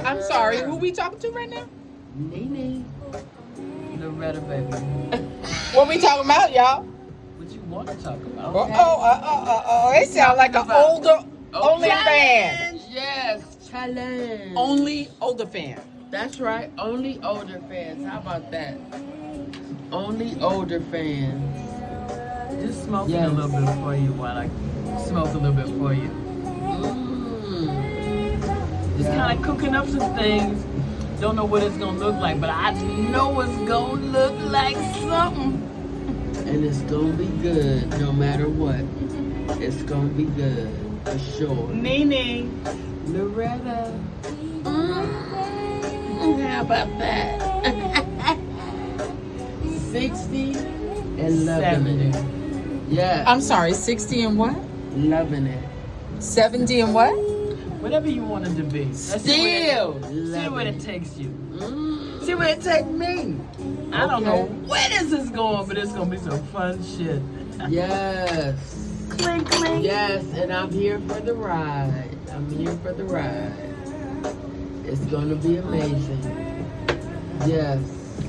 I'm sorry. Who we talking to right now? NeNe. Loretta, baby. What we talking about, y'all? What you want to talk about? It sounds like an older only fan. Yes, challenge. Only older fan. That's right. Only older fans. How about that? Only older fans. Just smoking a little bit for you while I smoke a little bit for you. Just kind of cooking up some things. Don't know what it's gonna look like, but I know it's gonna look like something. And it's gonna be good no matter what. It's gonna be good for sure. NeNe. Loretta. How about that? 60 and loving it. Yeah. I'm sorry, 60 and what? Loving it. 70 and what? Whatever you want it to be. Still. See where it takes you. See where it takes me. I don't know where this is going, but it's going to be some fun shit. Yes. Clink, clink. Yes, and I'm here for the ride. I'm here for the ride. It's going to be amazing. Yes.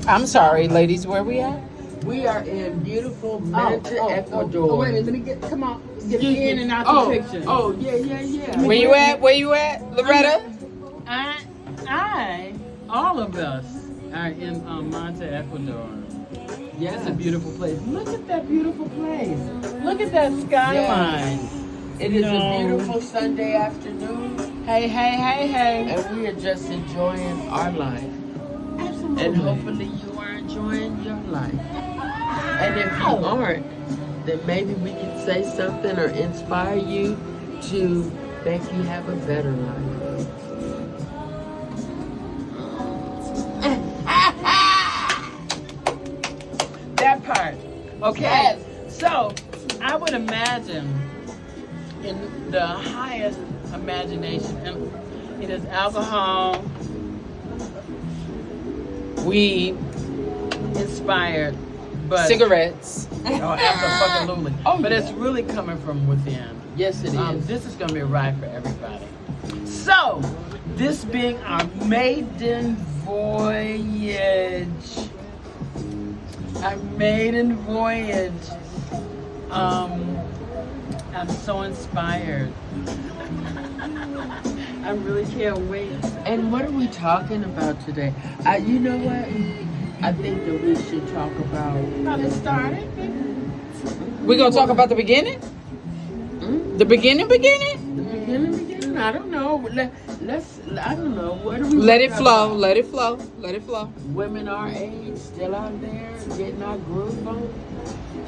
I'm sorry, ladies, where we at? We are in beautiful Manta, Ecuador. Wait a minute, let me get, come on. Get in and out the picture. Oh, yeah. Where you at? Where you at, Loretta? All of us are in Manta, Ecuador. Yeah, it's a beautiful place. Look at that beautiful place. Look at that skyline. Yes. It is a beautiful Sunday afternoon. Hey. And we are just enjoying our life. Absolutely. And hopefully you are enjoying your life. And if you aren't, then maybe we can say something or inspire you to make you have a better life. That part. Okay. Yes. So I would imagine in the highest imagination, and it is alcohol, Weed, inspired, but cigarettes. Absolutely. But it's really coming from within. Yes, it is. This is going to be a ride for everybody. So, this being our maiden voyage. Our maiden voyage. I'm so inspired. I really can't wait. And what are we talking about today? You know what? I think that we should talk about how it started. We're going to talk about the beginning? The beginning? The beginning? I don't know. Let's I don't know. What do we let it flow. Let it flow. Women our age still out there getting our groove on.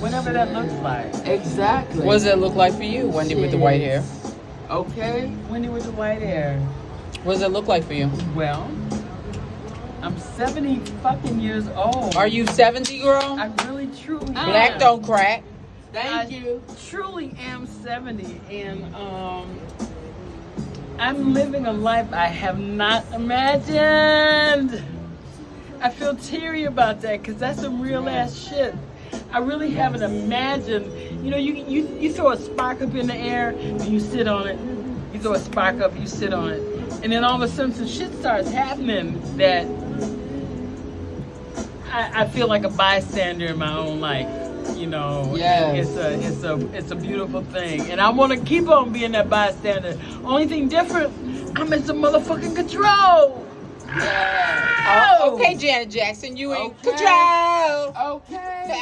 Whatever that looks like. Exactly. What does it look like for you, Wendy, with the white hair? Okay. Wendy with the white hair. What does it look like for you? Well, I'm 70 fucking years old. Are you 70, girl? I really, truly am. Black don't crack. Thank you. Truly am 70, and I'm living a life I have not imagined. I feel teary about that because that's some real ass shit. I really haven't imagined. You know, you throw a spark up in the air and you sit on it. You throw a spark up, you sit on it, and then all of a sudden some shit starts happening that I feel like a bystander in my own life. You know, it's a beautiful thing, and I want to keep on being that bystander. Only thing different, I'm in some motherfucking control. Yeah. Oh, okay, Janet Jackson, you in control. Okay.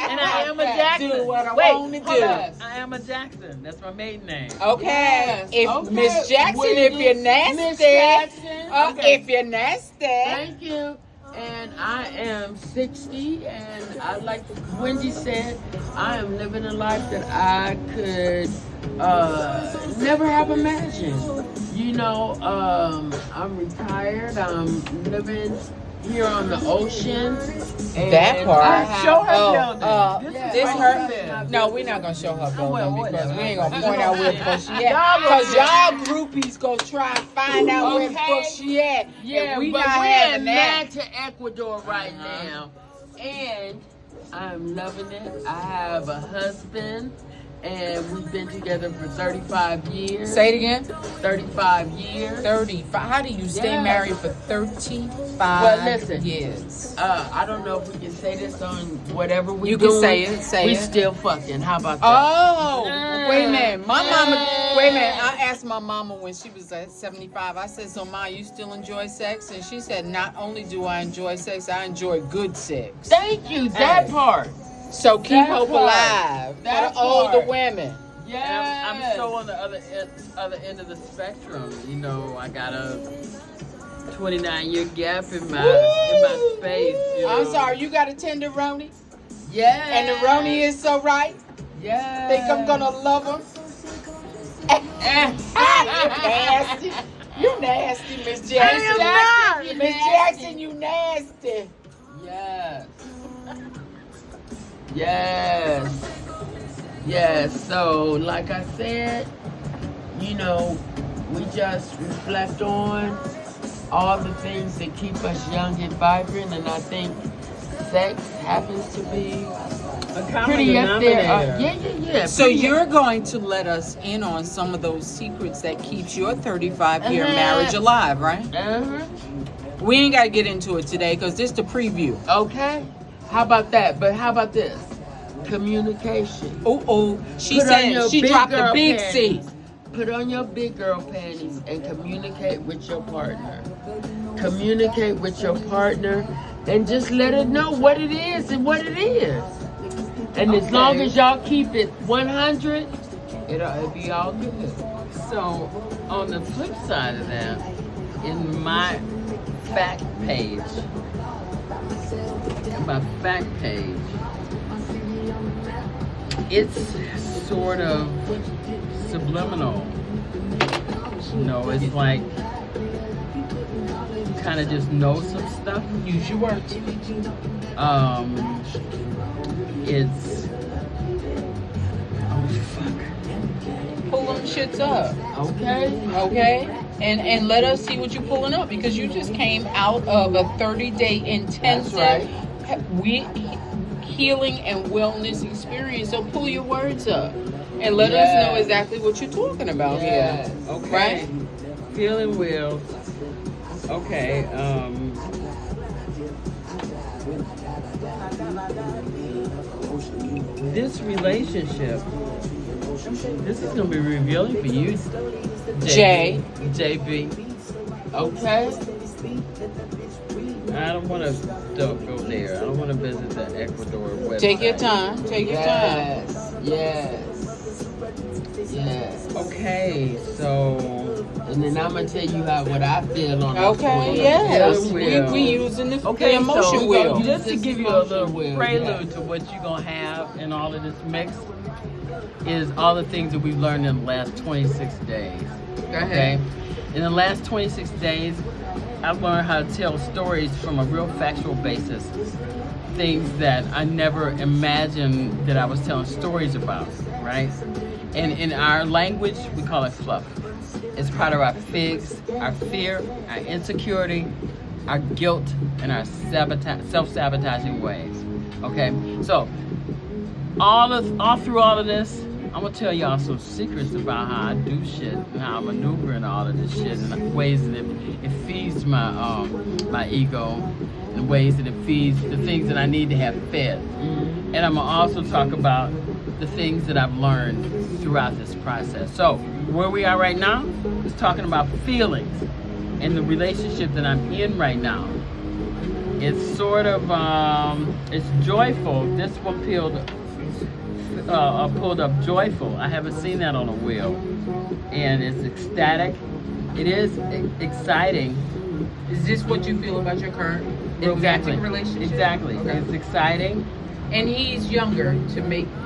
And I am a Jackson. Do what I want to do. I am a Jackson. That's my maiden name. Okay. If Miss Jackson, if you're nasty. Miss Jackson. If you're nasty. Thank you. And I am 60, and I like Wendy said, I am living a life that I could never have imagined. You know, I'm retired. I'm living here on the ocean. And that part. Show her building. This her. No, we're not gonna show her building because we ain't gonna point out where the fuck she at. Because y'all groupies go try and find out where the fuck she at. Yeah, we but not we're having in that. Manta, Ecuador right now, and I'm loving it. I have a husband and we've been together for 35 years. Say it again. 35 years. 35. How do you stay married for 35 years? I don't know if we can say this on whatever we You do. can say it. We still fucking. How about that? Oh, wait a minute. My mama, wait a minute. I asked my mama when she was at 75. I said, so Ma, you still enjoy sex? And she said, not only do I enjoy sex, I enjoy good sex. Thank you. That part. So keep hope alive for the older women. Yeah. I'm so on the other end of the spectrum. You know, I got a 29-year gap in my space. You know? I'm sorry, you got a tenderoni? Yeah. And the Roni is so right? Yeah. Think I'm gonna love him? You nasty, Miss Jackson. Miss Jackson, you nasty. Yes. Yes. Yes. So, like I said, you know, we just reflect on all the things that keep us young and vibrant, and I think sex happens to be pretty up there. Yeah. So you're going to let us in on some of those secrets that keeps your 35-year marriage alive, right? We ain't got to get into it today because this is the preview. Okay. How about that? But how about this? Communication. She said she dropped a big C. Put on your big girl panties and communicate with your partner. Communicate with your partner and just let it know what it is and what it is. And as long as y'all keep it 100, it'll be all good. So, on the flip side of that, in my fact page, it's sort of subliminal. You know, it's like kind of just know some stuff. Use your words. It's pull them shits up. Okay. And let us see what you're pulling up because you just came out of a 30-day intensive healing and wellness experience. So pull your words up and let us know exactly what you're talking about here. Okay. Right? Feeling well. Okay. This relationship, this is going to be revealing for you, JB. Okay? I don't want to go there. I don't want to visit the Ecuador website. Take your time. Take your time. Yes. Okay, so, and then I'm going to tell you what I feel on this wheel. Yes. We using the emotion wheel. Just to give you a little prelude to what you're going to have in all of this mix is all the things that we've learned in the last 26 days. Okay? In the last 26 days, I've learned how to tell stories from a real factual basis. Things that I never imagined that I was telling stories about, right? And in our language, we call it fluff. It's part of our figs, our fear, our insecurity, our guilt, and our self-sabotaging ways. Okay? So, all through all of this, I'm gonna tell y'all some secrets about how I do shit and how I maneuver in all of this shit and ways that it feeds my my ego and ways that it feeds the things that I need to have fed. And I'm gonna also talk about the things that I've learned throughout this process. So where we are right now is talking about feelings and the relationship that I'm in right now. It's sort of it's joyful. This one pulled up joyful. I haven't seen that on a wheel. And it's ecstatic. It is exciting. Is this what you feel about your current romantic relationship? Exactly. Okay. It's exciting. And he's younger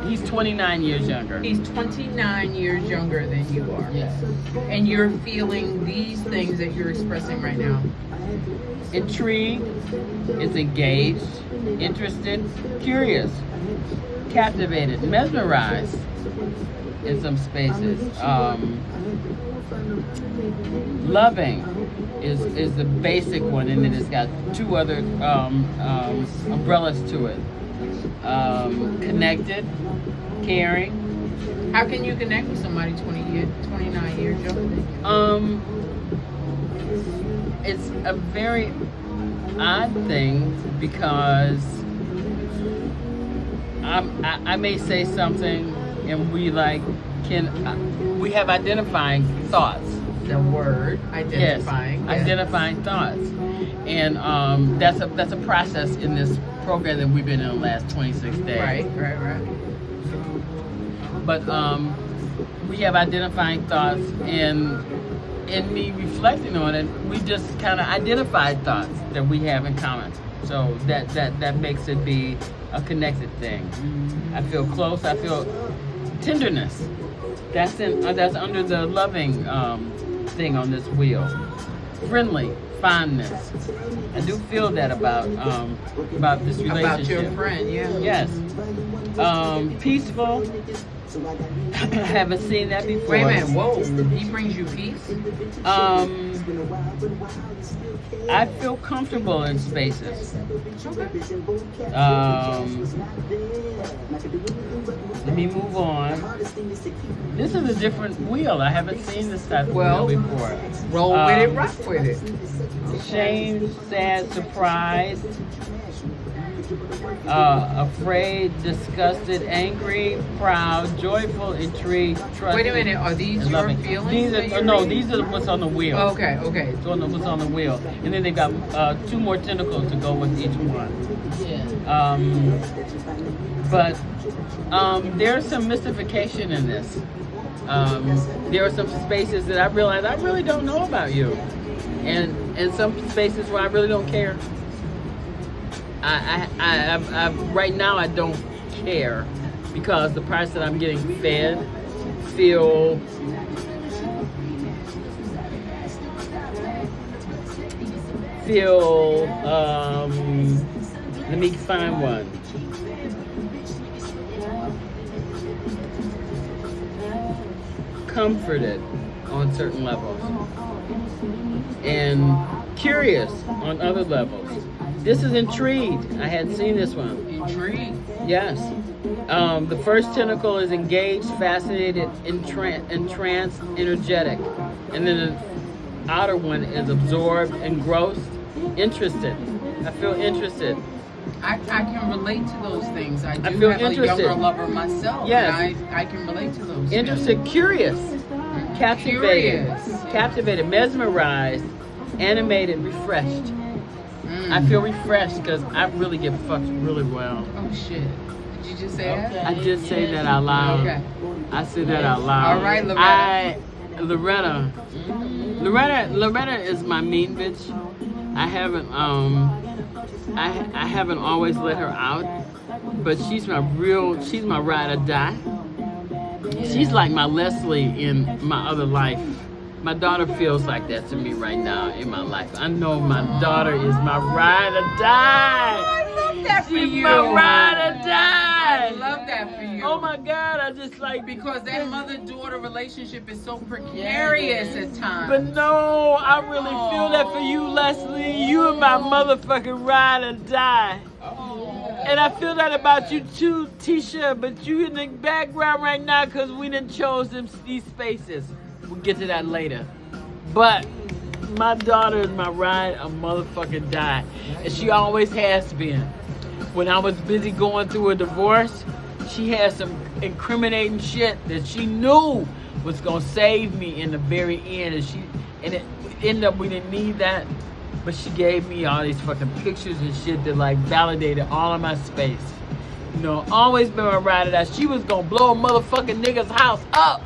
He's 29 years younger. He's 29 years younger than you are. Yes. And you're feeling these things that you're expressing right now. Intrigued, is engaged, interested, curious, captivated, mesmerized in some spaces. Loving is the basic one, and then it's got two other umbrellas to it. Connected, caring, How can you connect with somebody 29 years younger than you? It's a very odd thing because I may say something and we have identifying thoughts. The word identifying. Yes, identifying thoughts, and that's a process in this program that we've been in the last 26 days. Right. But we have identifying thoughts, and in me reflecting on it, we just kind of identified thoughts that we have in common. So that makes it be a connected thing. I feel close. I feel tenderness. That's under the loving thing on this wheel. Friendly, fondness. I do feel that about this relationship. About your friend, yeah. Yes. Peaceful. I haven't seen that before. Wait a minute, whoa. He brings you peace? I feel comfortable in spaces. Let me move on. This is a different wheel. I haven't seen this type of wheel before. Roll with it, rock with it. Shame, sad, surprised, afraid, disgusted, angry, proud, joyful, intrigued, trusting. Wait a minute, are these your feelings? These are what's on the wheel. Okay. It's what's on the wheel. And then they've got 2 more tentacles to go with each one. Yeah. But there's some mystification in this. There are some spaces that I realize I really don't know about you. And some spaces where I really don't care. I right now I don't care because the price that I'm getting fed feel let me find one. Comforted on certain levels and curious on other levels. This is intrigued. I hadn't seen this one. Intrigued? Yes. The first tentacle is engaged, fascinated, entranced, energetic. And then the outer one is absorbed, engrossed, interested. I feel interested. I can relate to those things. I do feel have interested. a younger lover myself. Yes. And I can relate to those Interested, feelings. curious, captivated, Curious. mesmerized, animated, refreshed. I feel refreshed because I really get fucked really well. Oh shit. Did you just say that? I just say that out loud. Okay. I say that out loud. All right, Loretta. Loretta is my mean bitch. I haven't always let her out, but she's my ride or die. She's like my Leslie in my other life. My daughter feels like that to me right now in my life. I know my daughter is my ride or die. I love that for She's you. my ride or die. I love that for you. Oh my God, I just like Because that mother-daughter relationship is so precarious at times. But no, I really feel that for you, Leslie. You are my motherfucking ride or die. And I feel that about you too, Tisha. But you in the background right now because we done chose these spaces. We'll get to that later. But my daughter is my ride or motherfucking die. And she always has been. When I was busy going through a divorce, she had some incriminating shit that she knew was gonna save me in the very end. And it ended up we didn't need that. But she gave me all these fucking pictures and shit that like validated all of my space. You know, always been my ride or die. She was gonna blow a motherfucking nigga's house up.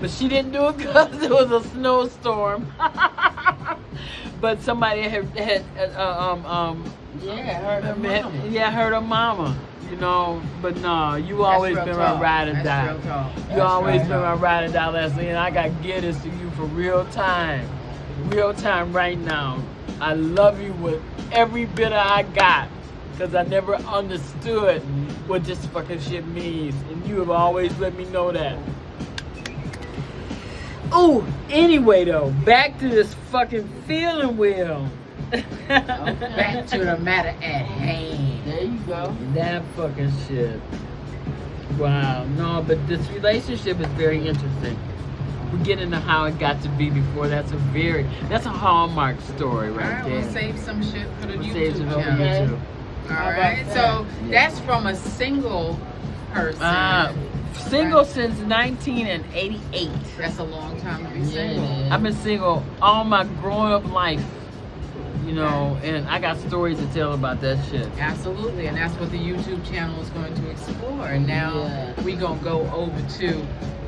But she didn't do it because it was a snowstorm. But somebody had hurt her mama. You know, but no, you always been my ride or die. You always been my ride or die, Leslie, and I got getters to you for real time right now. I love you with every bit I got, because I never understood what this fucking shit means, and you have always let me know that. Oh, anyway though, back to this fucking feeling wheel. Back to the matter at hand. There you go. That fucking shit. Wow. No, but this relationship is very interesting. We get into how it got to be before. That's a Hallmark story All right right, there. we'll save some shit for the We'll save YouTube it over channel. YouTube. All right, so that's from a single person. Single since 1988. That's a long time to be Yeah, single. I've been single all my growing up life, you know, and I got stories to tell about that shit. Absolutely, and that's what the YouTube channel is going to explore. And now we gonna go over to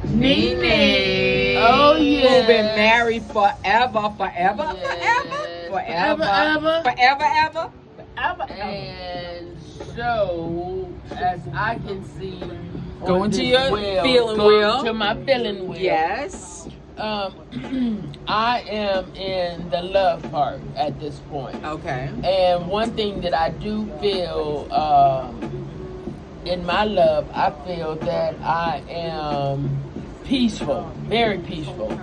NeNe. Oh, yeah. Who's been married forever. And so, as I can see, Go on into this your feeling go wheel. To my feeling wheel. Yes. I am in the love part at this point. Okay. And one thing that I do feel in my love, I feel that I am peaceful, very peaceful.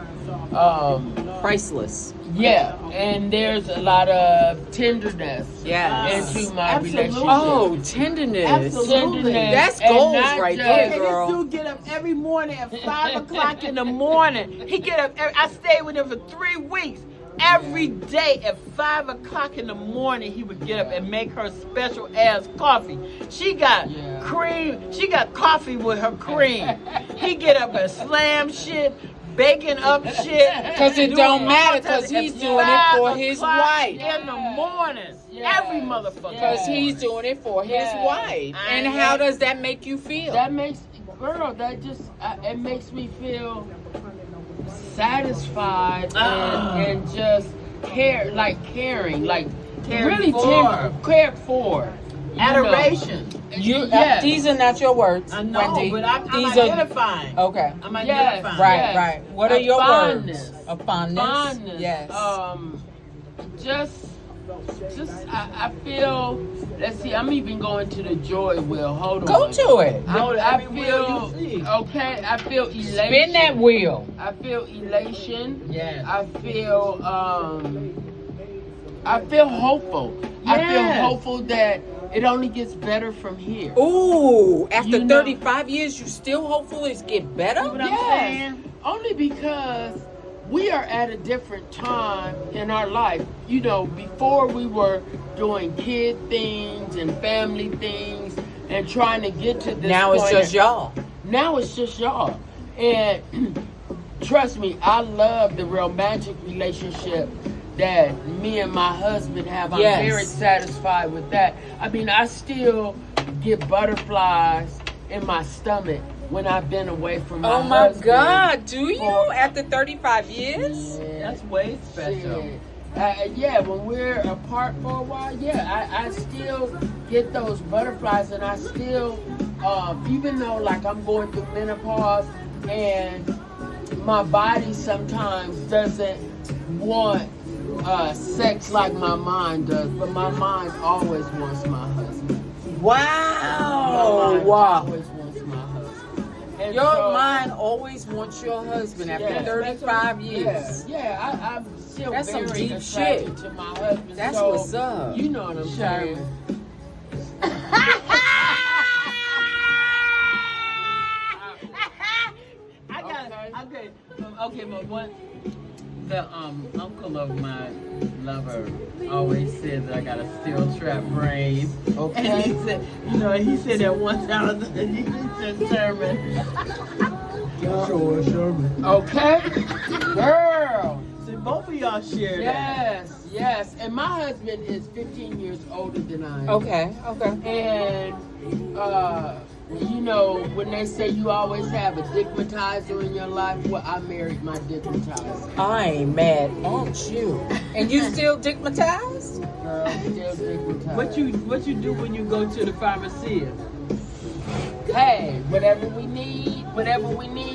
Priceless. Yeah, and there's a lot of tenderness Yes. into my Absolutely. relationship. Oh, tenderness. Absolutely. That's And goals not right just- there, Okay, girl. this dude get up every morning at 5 o'clock in the morning. He get up. I stayed with him for 3 weeks. Every day at 5 o'clock in the morning, he would get up and make her special ass coffee. She got cream. She got coffee with her cream. He get up and slam shit, baking up shit. Because it doing don't matter, all because that he's at doing it 5 for his o'clock wife. in the morning. Yes. Every motherfucker. Because he's doing it for his Yes. wife. And how does that make you feel? That makes, girl, that just, it makes me feel satisfied and just caring, like really cared for. Adoration. These are not your words, I know, Wendy. but I'm These identifying. Okay. I'm Yes, identifying. Right, Yes. right. What are A your fondness. words? A fondness. Fondness. Yes. I feel. Let's see. I'm even going to the joy wheel. Hold on. Go to it. I feel okay. I feel elation. Spin that wheel. I feel elation. Yes. I feel hopeful. I feel Yes. hopeful that it only gets better from here. Ooh, after You know- 35 years, you still hopeful it's get better? What I'm Yes. saying? Only because we are at a different time in our life. You know, before we were doing kid things and family things and trying to get to this Now it's point. just y'all. Now it's just y'all. And trust me, I love the romantic relationship that me and my husband have. I'm Yes. very satisfied with that. I mean, I still get butterflies in my stomach when I've been away from my Oh my husband. God, do you? After 35 years? Yeah. That's way special. Shit. Yeah, when we're apart for a while, I still get those butterflies, and I still, even though like I'm going through menopause, and my body sometimes doesn't want sex like my mind does, but my mind always wants my husband. Wow. My mind always wants my husband. And Your so- mind always wants your husband after Yeah. 35 years. I'm still That's some very deep attracted shit. to my husband. That's so, what's up. You know what I'm saying? I got it. Okay, but what? The uncle of my lover always said that I got a steel trap brain. And he said, you know, he said that one time he said Sherman. Sherman. Okay, girl. So both of y'all share that. Yes. And my husband is 15 years older than I am. Okay. And you know, when they say you always have a digmatizer in your life, well, I married my digmatizer. I ain't mad at you. And you still digmatized? Girl, still digmatized. What you do when you go to the pharmacy? Hey, whatever we need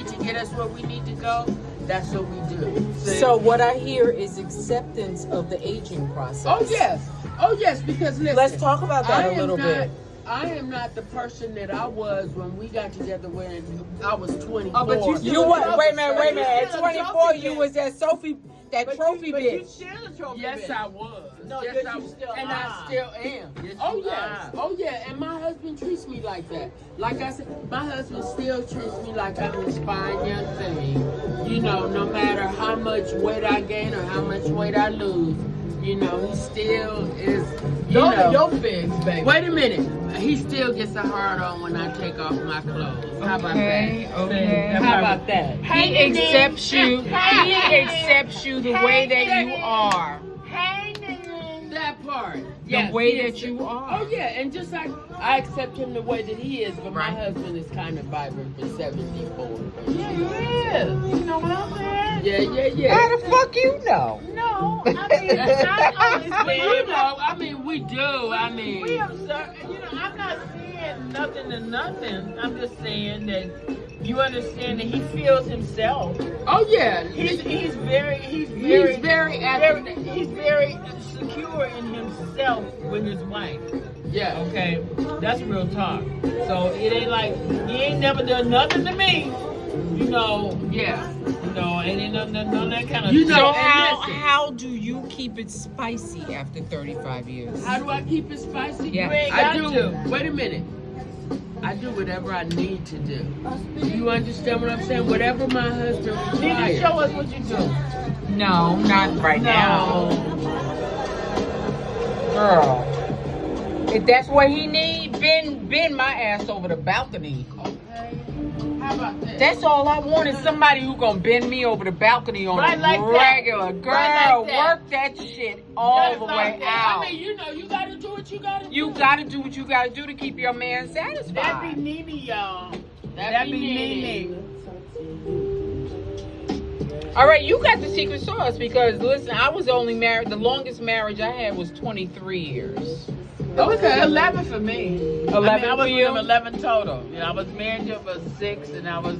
to get us where we need to go, that's what we do. See? So what I hear is acceptance of the aging process. Oh yes, because listen. Let's talk about that I a am little not- bit. I am not the person that I was when we got together when I was 24. Oh, but you You what? Wait a minute. But you At still a 24, trophy you bitch. was that trophy But you bitch. still a trophy Yes, bitch. I was. No, yes, yes, I you was. still And are. I still am. Yes, Oh, you yes. are. Oh, yeah. And my husband treats me like that. Like I said, my husband still treats me like I'm his fine young thing. You know, no matter how much weight I gain or how much weight I lose, you know, he still is, you Those know. are your figs, baby. Wait a minute. He still gets a hard on when I take off my clothes. How about Okay, that? okay. How about that? He accepts you. He accepts you the way that you are. That part. The Yes, way he that is. you are. Oh yeah, and just like I accept him the way that he is, but Right. my husband is kind of vibrant for 74. Yeah, he is. You know what I'm saying? Yeah. How the fuck you know? No, I mean, I But always you know, I mean, we do. I mean, we observe. You know, I'm not saying nothing to nothing. I'm just saying that you understand that he feels himself. oh yeah, He's very he's very active. he's very secure in himself with his wife. Yeah. Okay, that's real talk. So it ain't like he ain't never done nothing to me. You know, Yeah. ain't none of that kind of. You know, shit. and listen. how do you keep it spicy after 35 years? How do I keep it spicy? Yeah. You ain't I got do. to. Wait a minute. I do whatever I need to do. You understand what I'm saying? Whatever my husband Need to requires. show us what you do. No, not right now. Girl. If that's what he need, bend my ass over the balcony. Okay. How about that? That's all I want is somebody who gonna bend me over the balcony on Right a like that. regular. Girl, Right like that. work that shit all Just the like way that. out. I mean, you know, you gotta do what you gotta do. You gotta do what you gotta do to keep your man satisfied. That be NeNe, y'all. That be be NeNe. All right, you got the secret sauce because listen, I was only married. The longest marriage I had was 23 years. Okay, 11 for me. 11 I was for with you? him 11 total. You know, I was married to him for 6, and I was,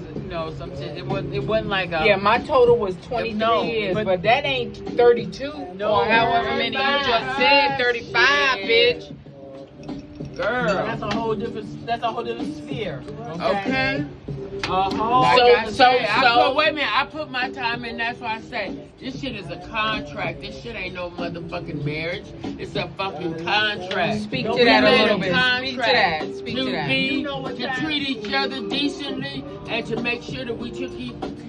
some shit. It wasn't like a. Yeah, my total was 23 No, years, but- but that ain't 32 No, or however many you just said. 35, bitch. Girl, that's a whole different sphere. Okay. A whole. Like So- wait a minute. I put my time in. That's why I say this shit is a contract. This shit ain't no motherfucking marriage. It's a fucking contract. Speak Don't to that be a mad little at bit. Speak to that. Speak to that. You know what To time- treat each other decently and to make sure that we took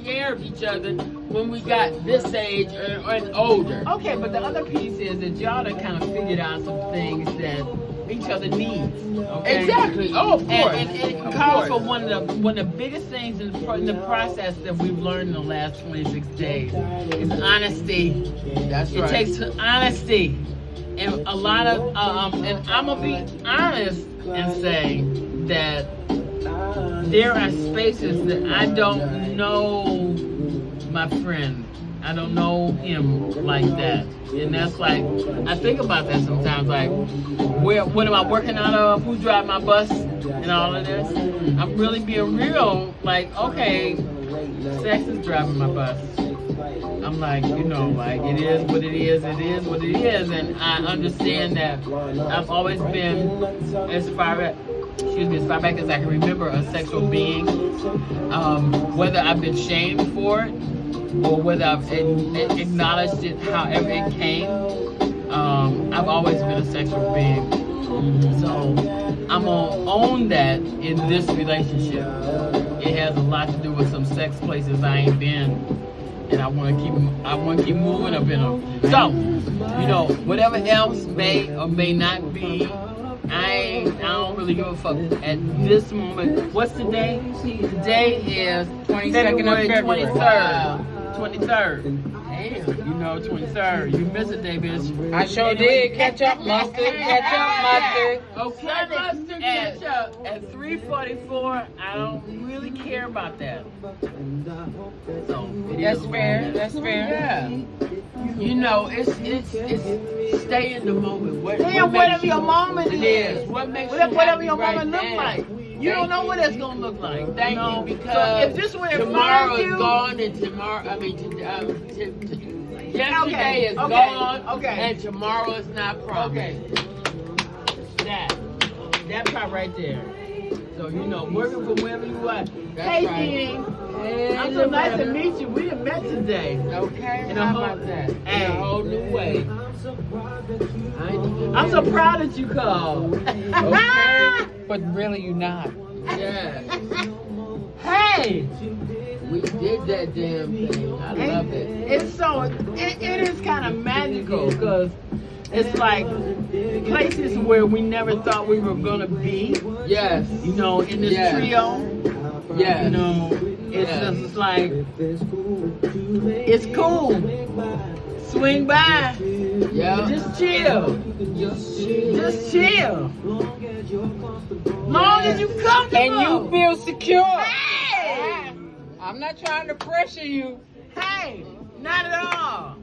care of each other when we got this age and older. Okay, but the other piece is that y'all done kind of figured out some things that each other needs. Okay? Exactly. Oh, of course. And it Of calls course. for one of the biggest things in the process that we've learned in the last 26 days is honesty. That's It right. takes honesty, and a lot of and I'm gonna be honest and say that there are spaces that I don't know my friend. I don't know him like that. And that's like, I think about that sometimes, like, what am I working out of? Who drive my bus? And all of this. I'm really being real, like, okay, sex is driving my bus. I'm like, like, it is what it is, it is what it is. And I understand that I've always been, as far back as I can remember, a sexual being. Whether I've been shamed for it, or whether I've acknowledged it however it came, I've always been a sexual being. So I'm gonna own that in this relationship. It has a lot to do with some sex places I ain't been, and I want to keep moving up in them. So, whatever else may or may not be, I don't really give a fuck at this moment. What's the day? Today is 22nd of February. 23rd. 23rd. Damn, 23rd. You missed a day, bitch. I sure did. Catch up, mustard. Catch up, mustard. Okay, mustard At, ketchup. at 3:44, I don't really care about that. So it That's is fair. what it is. That's fair. Yeah. It's stay in the moment. What Damn, makes whatever your moment it is. is. What makes Whatever you happy your right moment look now. like. You don't know what it's gonna look like. Thank No. you, because So if this one tomorrow inspires is you, gone and yesterday is okay, gone okay. and tomorrow is not promised. Okay. That. that part right there. So, you know, working from wherever you are. Hey, right. NeNe. Hey, I'm so nice to Loretta. meet you. We done met today. Okay, In a how whole- about that? In Hey. a whole new way. I ain't even I'm so mad. proud that you called. Okay. But really, you not. Yeah, Hey! we did that damn thing. I love it. It's so, it is kind of magical because it's like places where we never thought we were going to be, Yes, you know, in this Yes. trio. yes. You know, it's Yes. just like, it's cool. Swing by. Yeah. Just chill. Just chill. Long as you comfortable. And you feel secure. Hey! I'm not trying to pressure you. Hey! Not at all.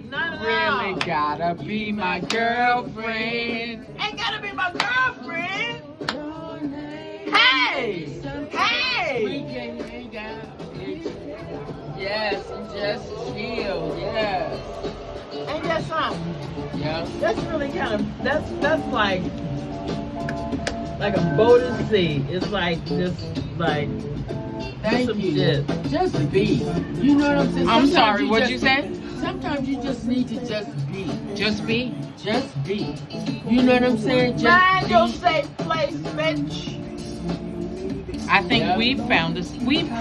Not at Really all. gotta be my girlfriend. Ain't gotta be my girlfriend. Hey! We Hey! can hang out. Yes, just chill. Yes. Ain't that something? Yeah. That's really kind of, that's like a boat at sea. It's like just like Thank some you. shit. Just be. You know what I'm saying? I'm Sometimes sorry, what'd just- you say? Sometimes you just need to just be. Just be. Just be. You know what I'm saying? Just Find be. your safe place, bitch. I think Yeah. we've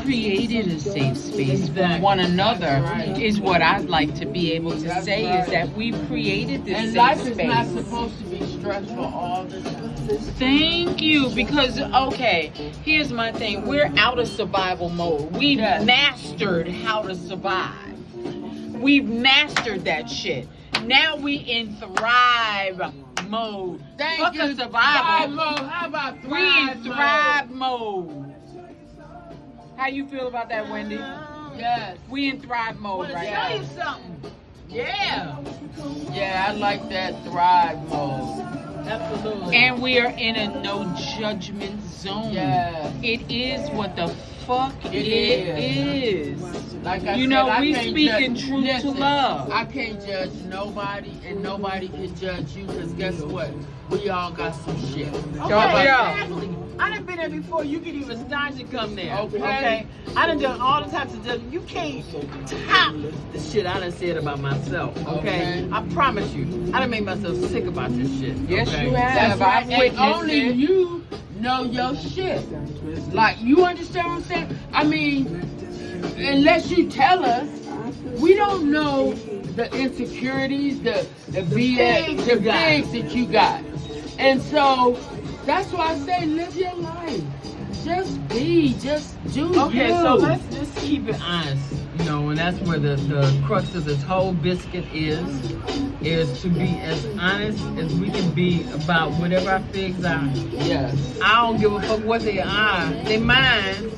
created a safe space for Exactly. one another. That's right. Is what I'd like to be able to That's say right. is that we've created this And safe life space. is not supposed to be stressful all the time. Thank you, because okay, here's my thing. We're out of survival mode. We've Yes. mastered how to survive. We've mastered that shit. Now we in thrive mode. Thank Fuck you. a survival. Mode. How about We thrive in thrive mode. How you feel about that, Wendy? mode? Yes. We in thrive mode Wanna right tell now. you something? Yeah, Yeah, I like that thrive mode. absolutely. And we are in a no judgment zone. Yeah. It is what the fuck It it is. Like I You said, know, I we can't speaking judge- truth to listen, love. I can't judge nobody, and nobody can judge you, because guess what? We all got some shit. Okay, yeah. exactly. I done been there before. You can even start to come there. Okay. I done done all the types of judgment. You can't top the shit I done said about myself. Okay. Okay. I promise you. I done made myself sick about this shit. Yes, okay? you have. That's right. I've And witnessed only it. you know your shit. Like, you understand what I'm saying? I mean, unless you tell us, we don't know the insecurities, the BS, things the you got. things that you got. And so, that's why I say live your life. Just be, just do Okay, you. so let's just keep it honest, you know, and that's where the crux of this whole biscuit is to be as honest as we can be about whatever our figs are. Yes. I don't give a fuck what they are. They mine.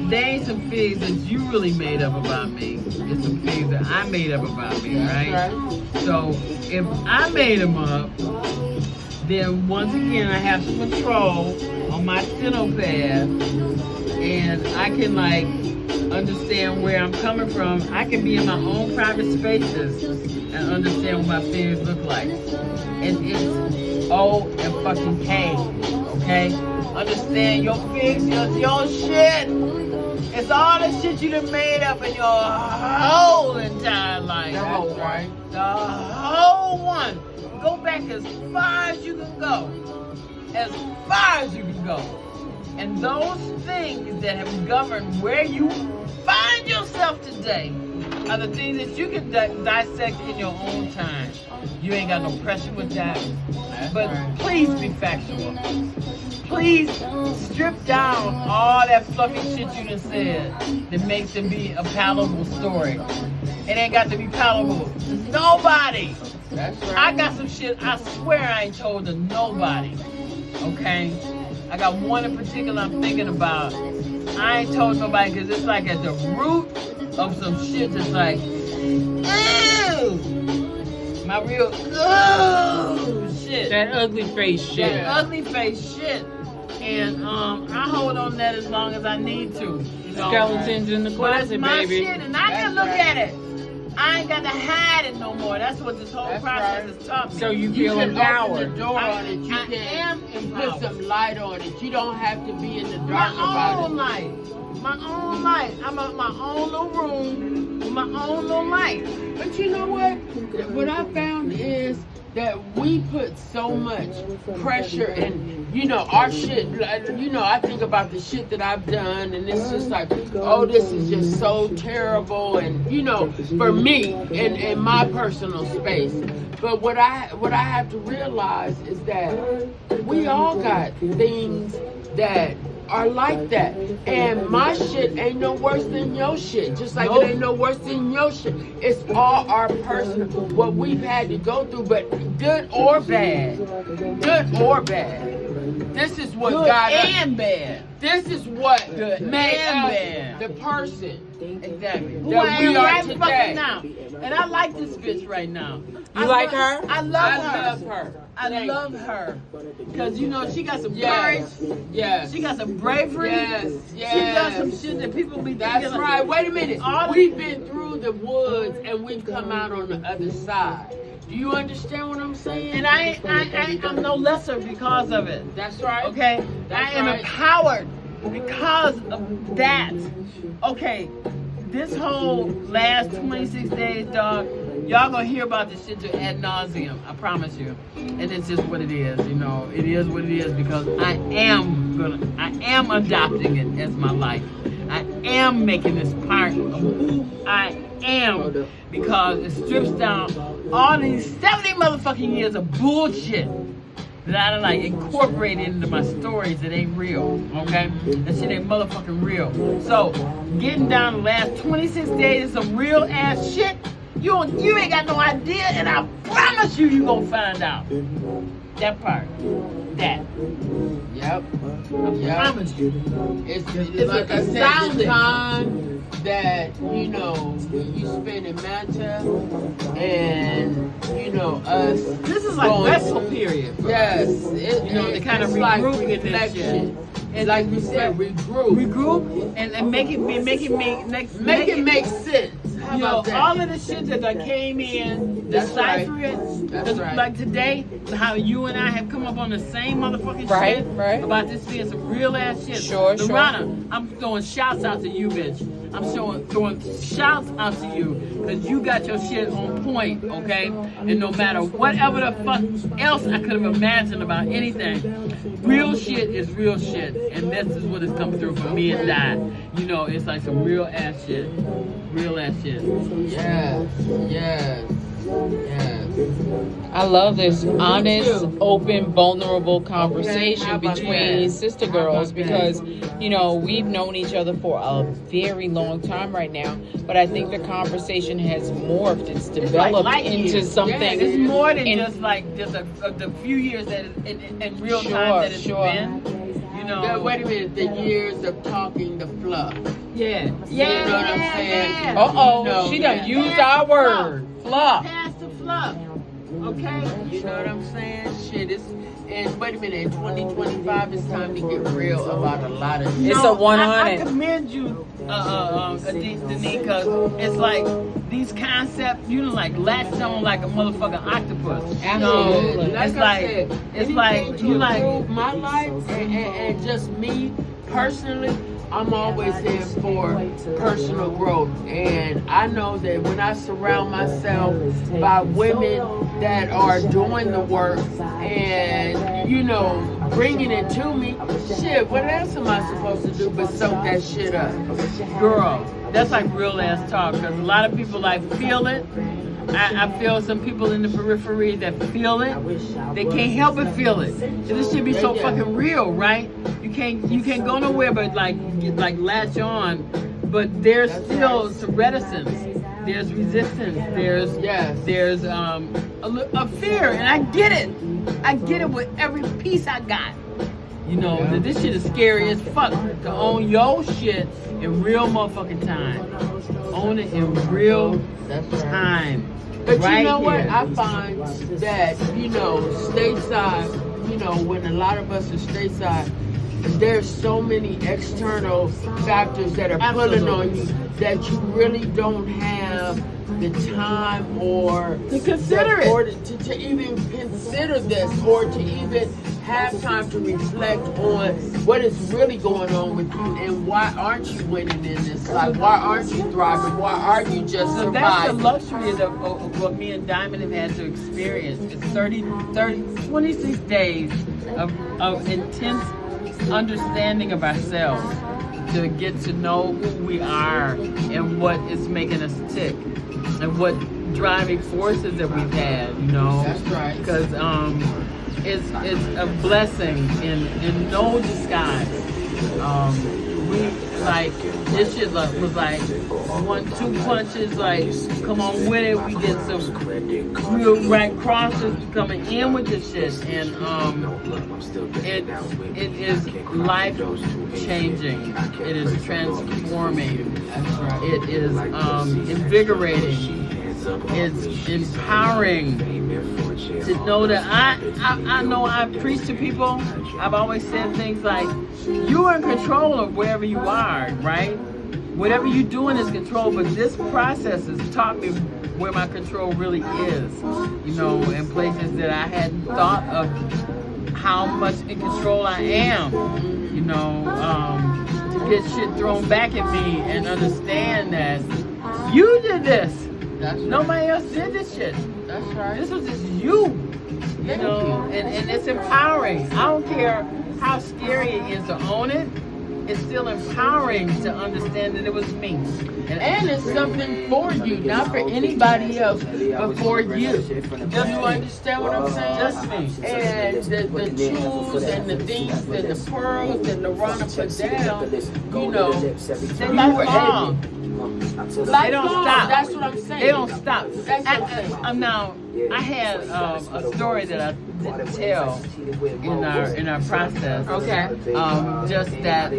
They ain't some figs that you really made up about me. It's some figs that I made up about me, right? That's right. So if I made them up, then once again I have some control on my steno path, and I can like understand where I'm coming from. I can be in my own private spaces and understand what my fears look like. And it's O and fucking K, okay? Understand your fears, your shit. It's all the shit you done made up in your whole entire life. That's right. The whole one. Go back as far as you can go. As far as you can go. And those things that have governed where you find yourself today are the things that you can dissect in your own time. You ain't got no pressure with that. But please be factual. Please strip down all that fluffy shit you done said that makes it be a palatable story. It ain't got to be palatable to nobody. That's right. I got some shit I swear I ain't told to nobody. Okay? I got one in particular I'm thinking about. I ain't told nobody because it's like at the root of some shit that's like, ew! My real, shit. That ugly face shit. That ugly face shit. And I hold on to that as long as I need to. You know? Skeletons in the But it's closet, my baby. shit and I can That's look right. at it. I ain't got to hide it no more. That's what this whole process is taught me. So you You feel can empowered. open the door on it. You I am can put empowered. some light on it. You don't have to be in the My dark about own it. light. My own light. I'm in my own little room with my own little light. But you know what? What I found is that we put so much pressure and, you know, our shit, you know, I think about the shit that I've done and it's just like, oh, this is just so terrible. And, you know, for me, in my personal space. But what I have to realize is that we all got things that are like that. And my shit ain't no worse than your shit. Just like it ain't no worse than your shit. It's all our personal, what we've had to go through, but good or bad. Good or bad. This is what Good got us. and bad. This is what Good made and us bad. the person. Exactly. Who That I we am are right today. fucking now. And I like this bitch right now. You like her? I love her. I love her. I Thank love her. Because, you know, she got some Yes. courage. Yes. She got some bravery. Yes. She does some Yes. shit that people be That's thinking right. Wait a minute. All We've been through the woods and we've come out on the other side. Do you understand what I'm saying? And I'm no lesser because of it. That's right. Okay? That's I am right. empowered because of that. Okay, this whole last 26 days, dog, y'all gonna hear about this shit to ad nauseum. I promise you. And it's just what it is, you know. It is what it is because I am adopting it as my life. I am making this part of who I am because it strips down all these 70 motherfucking years of bullshit that I like incorporated into my stories that ain't real, okay? That shit ain't motherfucking real. So, getting down the last 26 days of some real ass shit, you ain't got no idea, and I promise you gonna find out. That part. That. Yep. I promise you. It's It's like I said, the astounding. time that, you know, you spend in Manta and, you know, us. This is like going wrestle through- period. Yes. You know, to kind of it's like regroup in this reflection. And Like you said, regroup. regroup and make it Make sense. How You know, about that? all of the shit that I came in, That's decipher right. it. That's right. Like today, how you and I have come up on the same motherfucking Right, shit right. about this being some real ass shit. Sure, sure. Loretta, I'm throwing shouts out to you, bitch. I'm throwing shouts out to you because you got your shit on point, okay? And no matter whatever the fuck else I could have imagined about anything, real shit is real shit, and this is what has come through for me and that. You know, it's like some real ass shit. Real ass shit. Yes. Yes. Yes. I love this honest, too. open, vulnerable conversation how about between that? sister How girls about because, you know, we've known each other for a very long time right now, but I think the conversation has morphed. It's developed light into years. something. Yeah, It's more than And- just the few years that in real Sure, time that it's sure. been. You know. Yeah, wait a minute. The years of talking the fluff. Yeah. You know what I'm saying? Yeah. Uh-oh, No, she done yeah. used our word. Fluff. Pass the fluff. Okay. You know what I'm saying? Shit, it's, and wait a minute, in 2025, it's time to get real about a lot of shit. It's No, a 100. I commend you, Denise, because it's like these concepts, you know, like latched on like a motherfucking octopus. Absolutely. No, it's I like said, it's anything like to you like. improve my life and just me personally. I'm always in for personal growth, and I know that when I surround myself by women that are doing the work and, you know, bringing it to me, shit, what else am I supposed to do but soak that shit up? Girl, that's like real ass talk because a lot of people like feel it. I feel some people in the periphery that feel it. They can't help but feel it. This should be so fucking real, right? You can't go nowhere but like latch on. But there's still some reticence. There's resistance. There's a fear, and I get it. I get it with every piece I got. You know, that this shit is scary as fuck to own your shit in real motherfucking time. Own it in real time. But right you know what? here. I find that, you know, stateside, you know, when a lot of us are stateside, there's so many external factors that are pulling on you that you really don't have the time or to consider it, or to even consider this, or to even have time to reflect on what is really going on with you and why aren't you winning in this life? Why aren't you thriving? Why are you just so that's the surviving? luxury of what me and Diamond have had to experience. It's 26 days of intense understanding of ourselves to get to know who we are and what is making us tick and what driving forces that we've had, you know. That's right. Because it's a blessing in no disguise. We like this shit was like 1-2 punches, like come on with it. We get some real right crosses coming in with this shit, and it is life changing. It is transforming. It is invigorating. It's empowering to know that I know I preach to people. I've always said things like, you're in control of wherever you are, right? Whatever you're doing is control, but this process has taught me where my control really is, you know, in places that I hadn't thought of how much in control I am, you know, to get shit thrown back at me and understand that you did this. That's right. Nobody else did this shit. That's right. This was just you know, and it's empowering. I don't care how scary it is to own it. It's still empowering to understand that it was me. And it's something for you, not for anybody else, but for you. Do you understand what I'm saying? Just me. And the jewels and the things and the pearls that Loretta put down, you know, They lifelong. They don't stop. That's what I'm saying. They don't stop. That's what I'm saying. Now, I had a story that I didn't tell in our process. Okay. Just that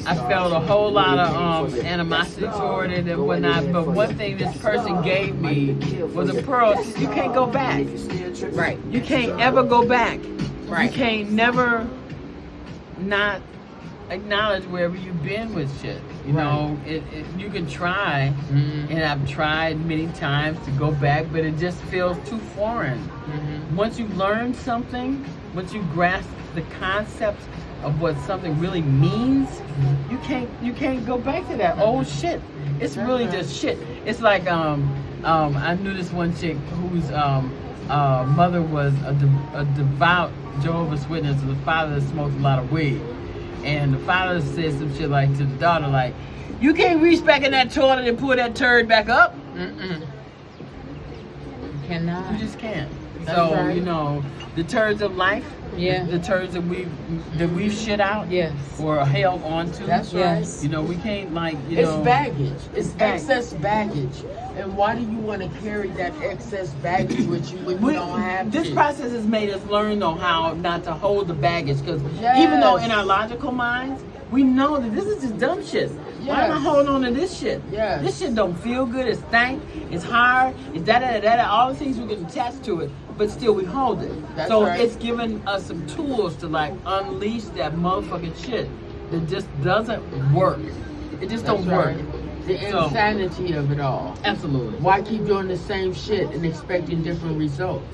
I felt a whole lot of animosity toward it and whatnot. But one thing this person gave me was a pearl. She said, you can't go back. Right. You can't ever go back. Right. You can't never not acknowledge wherever you've been with shit. You know, you can try, and I've tried many times to go back, but it just feels too foreign. Once you learn something, once you grasp the concept of what something really means, you can't go back to that old shit. It's really just shit. It's like I knew this one chick whose mother was a devout Jehovah's Witness, and the father smoked a lot of weed. And the father said some shit like to the daughter, like, you can't reach back in that toilet and pull that turd back up. You cannot. You just can't. That's So right. you know, the turds of life, the turds that we've shit out, or held onto. That's right. You know, we can't It's baggage. It's excess baggage. And why do you want to carry that excess baggage with you when you don't have This to? process has made us learn though how not to hold the baggage, because even though in our logical minds we know that this is just dumb shit. Why am I holding on to this shit? This shit don't feel good. It's stank. It's hard. It's all the things we can attach to it, but still we hold it. So it's giving us some tools to like unleash that motherfucking shit that just doesn't work. It just don't work. The insanity of it all. Absolutely. Why keep doing the same shit and expecting different results?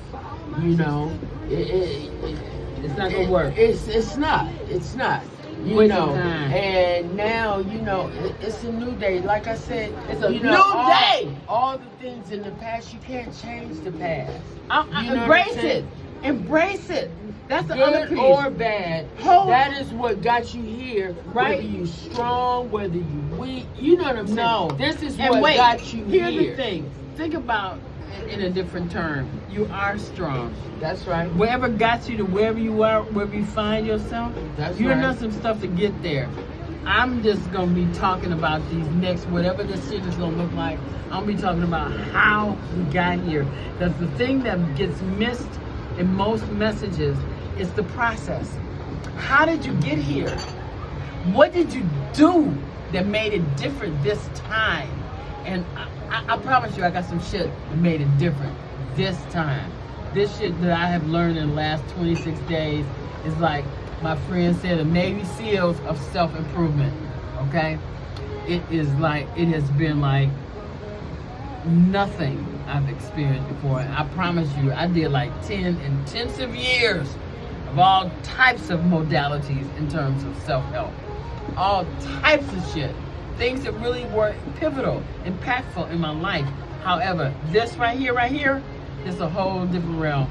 You know, it's not gonna work. It's not. It's not. You know, and now you know it's a new day. Like I said, it's a new day. All the things in the past, you can't change the past. Embrace it. Embrace it. That's the other piece. Good or bad, that is what got you here. Right. Whether you strong, whether you weak, you know what I'm saying? No. This is what got you here. Here's the thing. Think about it in a different term. You are strong. That's right. Wherever got you to wherever you are, wherever you find yourself, you're done some stuff to get there. I'm just gonna be talking about these next, whatever this shit is gonna look like. I'm gonna be talking about how we got here. That's the thing that gets missed in most messages. Is the process. How did you get here? What did you do that made it different this time? And I promise you, I got some shit that made it different this time. This shit that I have learned in the last 26 days is like my friend said, the Navy SEALs of self-improvement. Okay, it has been like nothing I've experienced before. And I promise you, I did like 10 intensive years of all types of modalities in terms of self-help, all types of shit, things that really were pivotal, impactful in my life. However, this right here is a whole different realm.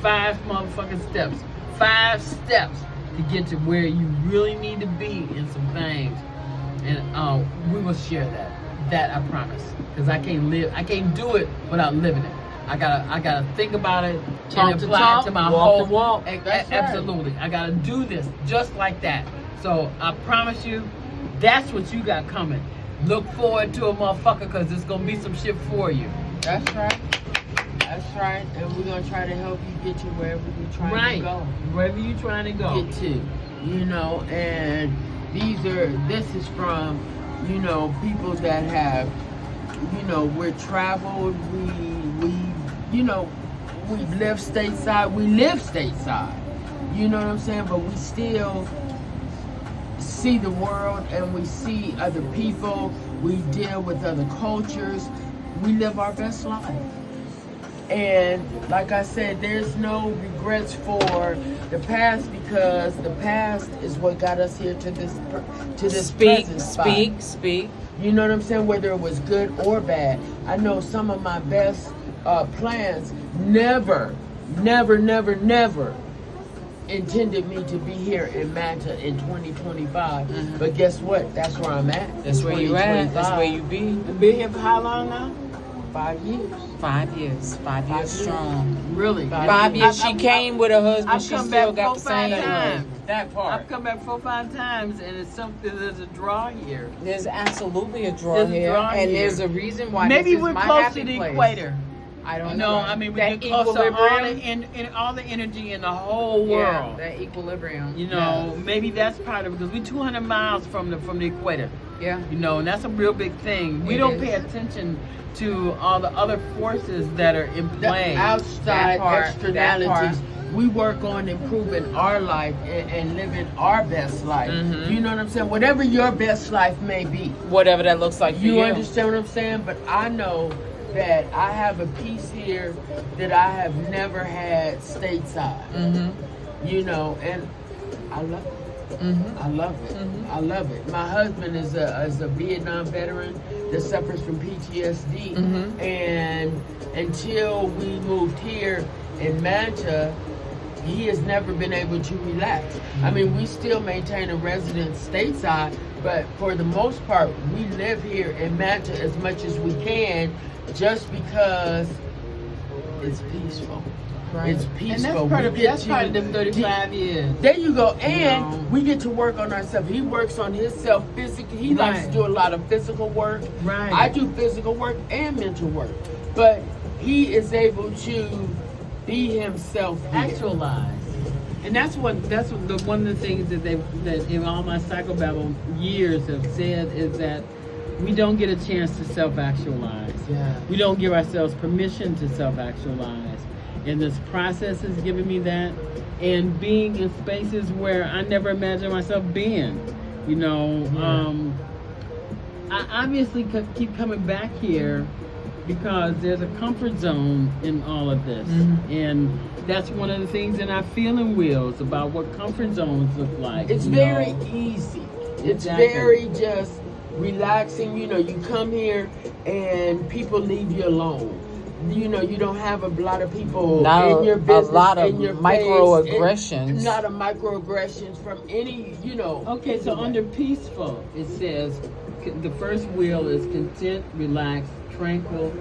5 motherfucking steps, 5 steps to get to where you really need to be in some things. And we will share that I promise, because I can't do it without living it. I gotta think about it Talk and to apply talk, it to my walk whole to walk. That's right. Absolutely. I gotta do this just like that. So I promise you, that's what you got coming. Look forward to a motherfucker, because it's gonna be some shit for you. That's right. That's right. And we're gonna try to help you get to wherever you're trying to go. Wherever you're trying to go. Get to, you know, and this is from, you know, people that have, you know, we're traveled, we you know, we live stateside, you know what I'm saying, but we still see the world and we see other people, we deal with other cultures, we live our best life. And like I said, there's no regrets for the past, because the past is what got us here to this present spot. Speak. You know what I'm saying? Whether it was good or bad. I know some of my best plans never intended me to be here in Manta in 2025. Mm-hmm. But guess what? That's where I'm at. That's where you at. That's where you be. And been here for how long now? 5 years. 5 years. 5 years strong. Really? 5 years. She came with her husband. I've She come still back got the 4, 5 same. times. That part. I've come back 4 or 5 times, and it's something. There's a draw here. There's absolutely a draw There's a here, draw and here. there's a reason why. Maybe this is we're my close happy to the place. equator. I don't No, know. I mean we That get close to equilibrium. all the energy in the whole Yeah, world. that equilibrium. You know, maybe that's part of it, because we're 200 miles from the equator. Yeah. You know, and that's a real big thing. We It don't is. pay attention to all the other forces that are in play. The outside That part. externalities. We work on improving our life and living our best life. Mhm. You know what I'm saying? Whatever your best life may be. Whatever that looks like for you. You understand what I'm saying? But I know that I have a piece here that I have never had stateside. Mm-hmm. You know, and I love it. Mm-hmm. I love it. Mhm. I love it. My husband is a Vietnam veteran that suffers from PTSD. Mhm. And until we moved here in Manta, he has never been able to relax. I mean, we still maintain a residence stateside, but for the most part, we live here in Manta as much as we can, just because it's peaceful. Right. It's peaceful. And that's part of We get that's part of them 35 years. There you go. And know. we get to work on ourselves. He works on himself physically. He likes to Right. do a lot of physical work. Right. I do physical work and mental work. But he is able to be himself here. Actualize. And that's one of the things that in all my psychobabble years have said is that we don't get a chance to self-actualize. Yeah. We don't give ourselves permission to self-actualize. And this process has given me that. And being in spaces where I never imagined myself being. You know, I obviously keep coming back here because there's a comfort zone in all of this. Mm-hmm. And that's one of the things in our feeling wheels about what comfort zones look like. It's you very know. easy. It's Exactly. very just relaxing. You know, you come here and people leave you alone. You know, you don't have a lot of people in your business, a lot of in your microaggressions. face, not a microaggressions from any, you know. Okay, so under peaceful, it says the first wheel is content, relaxed, tranquil,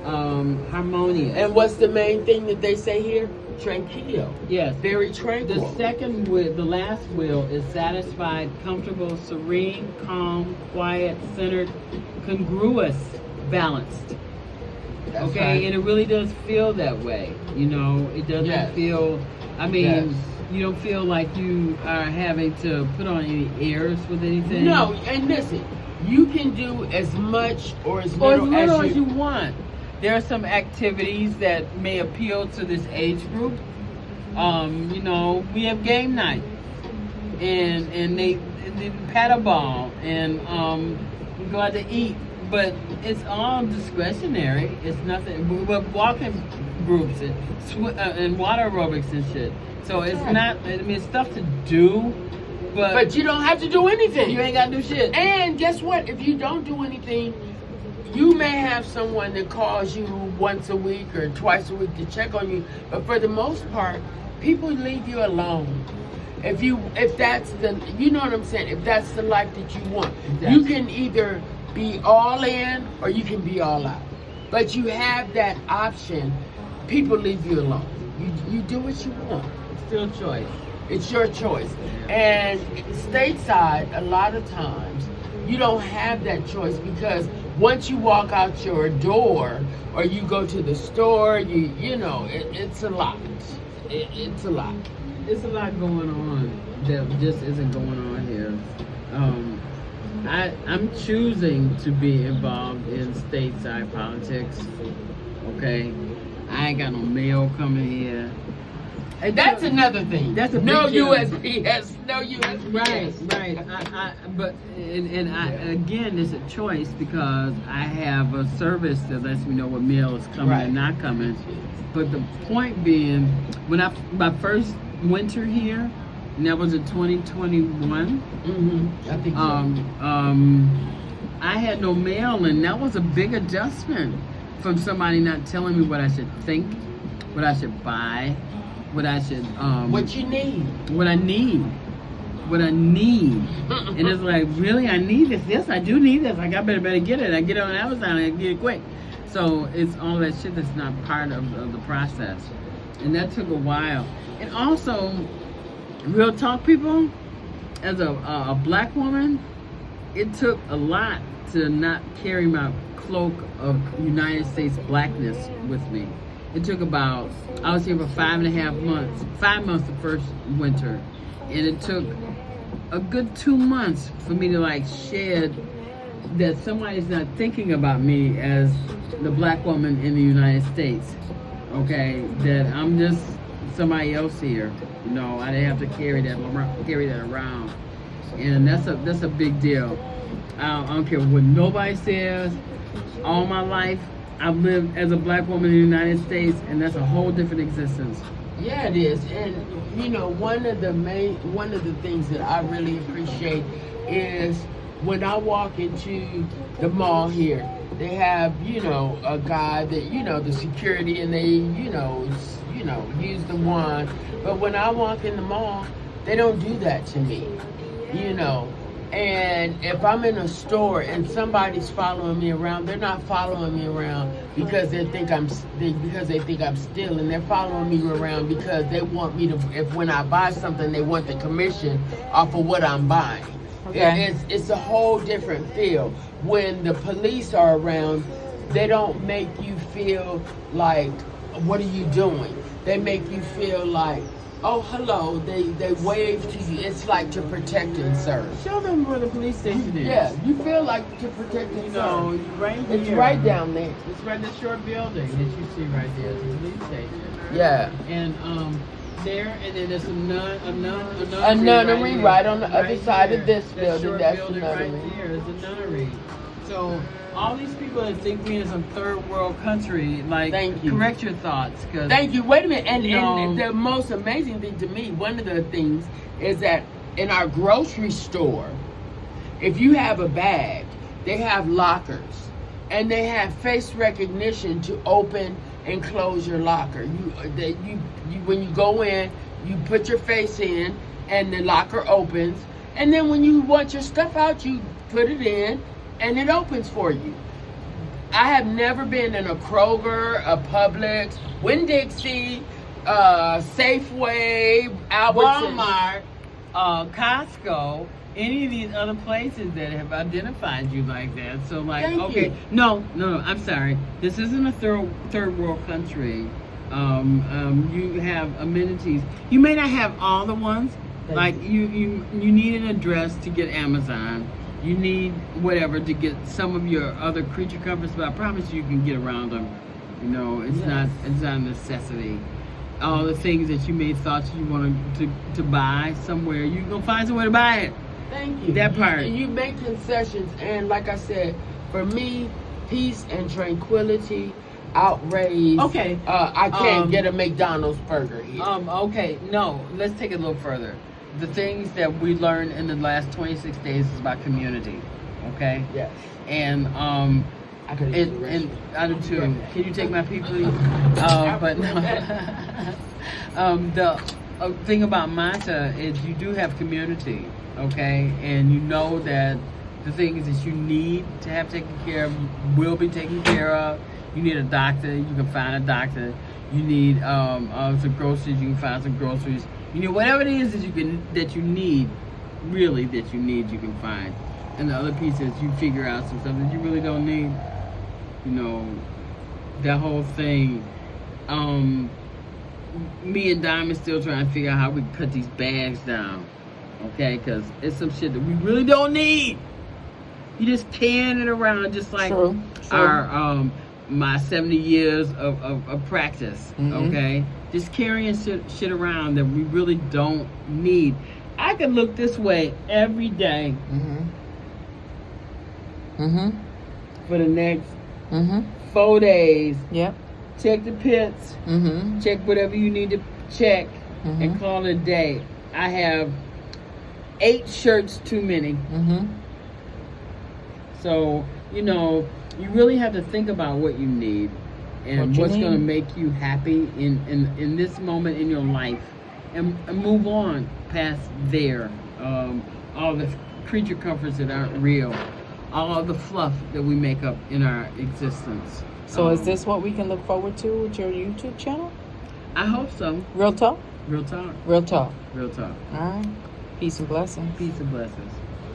harmonious. And what's the main thing that they say here? Tranquil. Yes. Very tranquil. The second wheel, the last wheel, is satisfied, comfortable, serene, calm, quiet, centered, congruous, balanced. That's Okay, right. and it really does feel that way. You know, it doesn't Yes. feel. I mean, Yes. you don't feel like you are having to put on any airs with anything. No, and listen, you can do as much or as Or as little, little as you want. There are some activities that may appeal to this age group. You know, we have game night. and they paddleball and go out to eat. But it's all discretionary. It's nothing. But walking groups and water aerobics and shit. So it's not. I mean, it's stuff to do. But you don't have to do anything. You ain't got to do shit. And guess what? If you don't do anything, you may have someone that calls you once a week or twice a week to check on you. But for the most part, people leave you alone. If that's the, you know what I'm saying? If that's the life that you want, you can either be all in or you can be all out. But you have that option. People leave you alone. You do what you want. It's still choice. It's your choice. And stateside, a lot of times, you don't have that choice because once you walk out your door or you go to the store, you know, it's a lot. It's a lot. It's a lot going on that just isn't going on here. I'm choosing to be involved in stateside politics. Okay, I ain't got no mail coming here. And that's another thing. That's a no big deal. USPS, no USPS. Right. But again, it's a choice because I have a service that lets me know what mail is coming and not coming. But the point being, when my first winter here, and that was in 2021. I think so. I had no mail, and that was a big adjustment from somebody not telling me what I should think, what I should buy, what I should what you need. What I need. And it's like, really, I need this. Yes, I do need this. Like, I better get it. I get it on Amazon and I get it quick. So it's all that shit that's not part of the process. And that took a while. And also, real talk, people, as a black woman, it took a lot to not carry my cloak of United States blackness with me. It took about, I was here for 5.5 months, 5 months the first winter. And it took a good 2 months for me to like shed that somebody's not thinking about me as the black woman in the United States. Okay, that I'm just somebody else here. You know, I didn't have to carry that around. And that's a big deal. I don't care what nobody says. All my life, I've lived as a black woman in the United States, and that's a whole different existence. Yeah, it is. And you know, one of the things that I really appreciate is when I walk into the mall here, they have, you know, a guy that, you know, the security, and they, you know, use the wand. But when I walk in the mall, they don't do that to me, you know. And if I'm in a store and somebody's following me around, they're not following me around because they think I'm stealing. They're following me around because they want me to. If when I buy something, they want the commission off of what I'm buying. Okay. It's a whole different feel. When the police are around, they don't make you feel like, what are you doing? They make you feel like, oh, hello. They wave to you. It's like to protect and serve. Show them where the police station is. Yeah, you feel like to protect and serve. It's It's right down there. It's right in the short building that you see right there. It's a police station. Yeah. And there, and then there's a nunnery right on the other side of this That building. short That's building the right nunnery. there is a nunnery. So all these people that think we're in some third world country, like, Thank you. correct your thoughts. Thank you. Wait a minute. And No. the most amazing thing to me, one of the things is that in our grocery store, if you have a bag, they have lockers, and they have face recognition to open and close your locker. When you go in, you put your face in, and the locker opens. And then when you want your stuff out, you put it in, and it opens for you. I have never been in a Kroger, a Publix, Winn-Dixie, Safeway, Albertsons. Walmart, Costco, any of these other places that have identified you like that. So, like, Thank okay, you. no, I'm sorry. This isn't a third world country. You have amenities. You may not have all the ones. Like you need an address to get Amazon. You need whatever to get some of your other creature comforts, but I promise you can get around them. You know, it's not a necessity. all the things that you may thought you wanted to buy somewhere, you're gonna find somewhere to buy it. Thank you. That part. You make concessions, and like I said, for me, peace and tranquility outweighs. Okay. I can't get a McDonald's burger here. Okay, no, let's take it a little further. The things that we learned in the last 26 days is about community, okay? Yes. And I could use the and restroom. I do too. Can you take my pee, please? But no. The thing about Manta is you do have community, okay? And you know that the things that you need to have taken care of will be taken care of. You need a doctor, you can find a doctor. You need some groceries, you can find some groceries. You know, whatever it is that you need, you can find. And the other pieces, you figure out some stuff that you really don't need. You know, that whole thing. Me and Diamond still trying to figure out how we can cut these bags down. Okay, because it's some shit that we really don't need. You just carrying it around just like our my 70 years of practice. Okay, just carrying shit around that we really don't need. I could look this way every day for the next 4 days. Yep. Check the pits. Check whatever you need to check, and call it a day. I have 8 shirts too many. So, you know, you really have to think about what you need and what's going to make you happy in this moment in your life, and move on past there. All the creature comforts that aren't real, all of the fluff that we make up in our existence. So is this what we can look forward to with your YouTube channel? I hope so. Real talk? Real talk. Real talk. Real talk. All right. Peace and blessings. Peace and blessings.